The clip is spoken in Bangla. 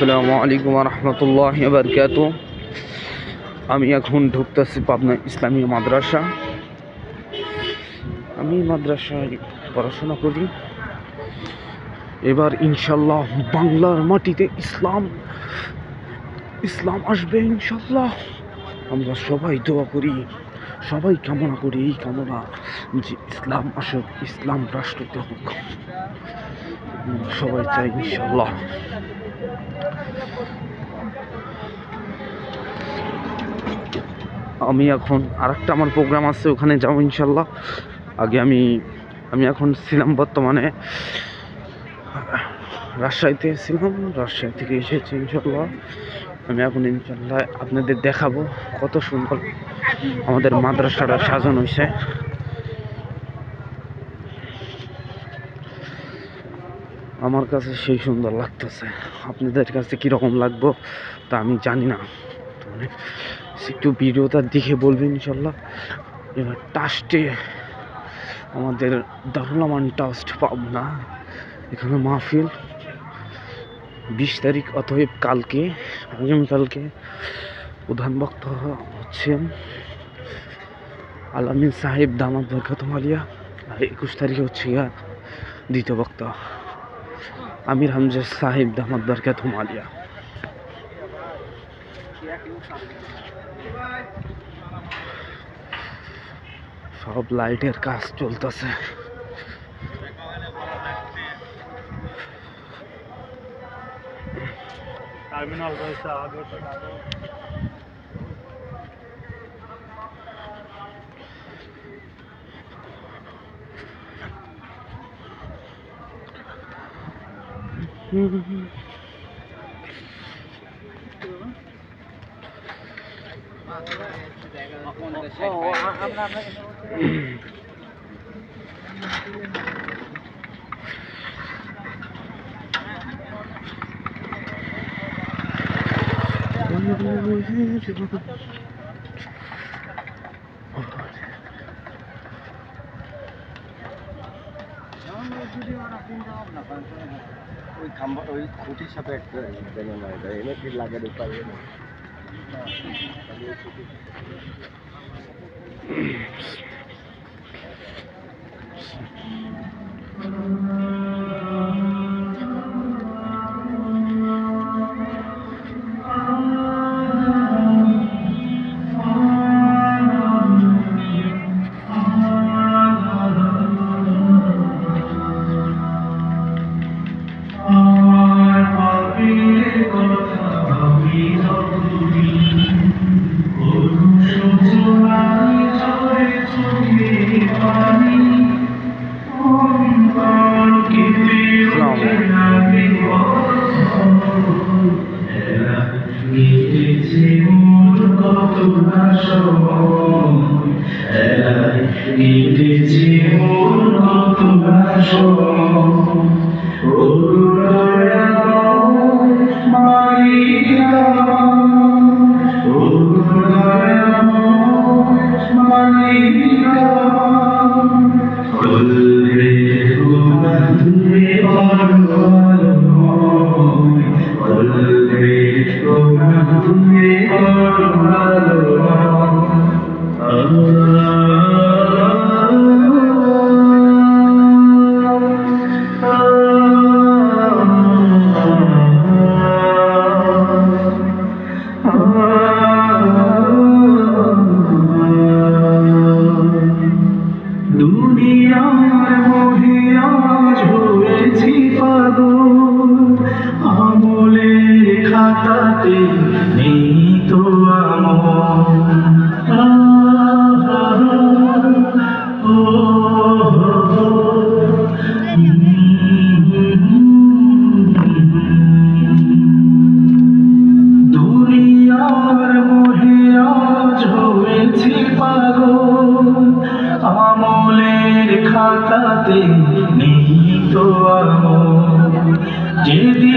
আসসালামু আলাইকুম ওয়া রাহমাতুল্লাহি ওয়া বারাকাতুহু। আমি এখন ঢুকতেছি পাবনা ইসলামী মাদ্রাসা। আমি মাদ্রাসায় পড়াশোনা করি। এবার ইনশাল্লাহ বাংলার মাটিতে ইসলাম আসবে ইনশাল্লাহ। আমরা সবাই দোয়া করি, সবাই কামনা করি, এই কামনা যে ইসলাম আসুক, ইসলাম রাষ্ট্রিত হোক, সবাই চাই ইনশাল্লাহ। আমি এখন আরেকটা আমার প্রোগ্রাম আছে, ওখানে যাবো ইনশাল্লাহ। আগে আমি এখন ছিলাম বর্তমানে রাজশাহীতে ছিলাম, রাজশাহী থেকে এসেছি ইনশাল্লাহ। আমি এখন ইনশাল্লাহ আপনাদের দেখাবো কত সুন্দর আমাদের মাদ্রাসাটা সাজানো হয়েছে। আমার কাছে সেই সুন্দর লাগতেছে, আপনাদের কাছে কীরকম লাগবো তা আমি জানি না, তো মানে একটু ভিডিওটা দেখে বলবেন ইনশাল্লাহ। এবার ট্রাস্টে আমাদের দারুল আমান ট্রাস্ট পাবনা, এখানে মাহফিল 20 তারিখ, অতএব আগামীকালকে প্রধান বক্তা হচ্ছেন আলামিন সাহেব দামাত বরকাতুহু আলিয়া, আর 21 তারিখে হচ্ছে দ্বিতীয় বক্তা আমির হামজা সাহেব দামাত বরকাতুহু আলিয়া। সব লাইটের কাজ চলতেছে। টার্মিনাল রয়েছে আগে ওই খাম্বা ওই খুঁটির সাথে একটা এনে কি লাগাতে পারবে না। আমলের খাতাতে নেই তো আমল, যেদিন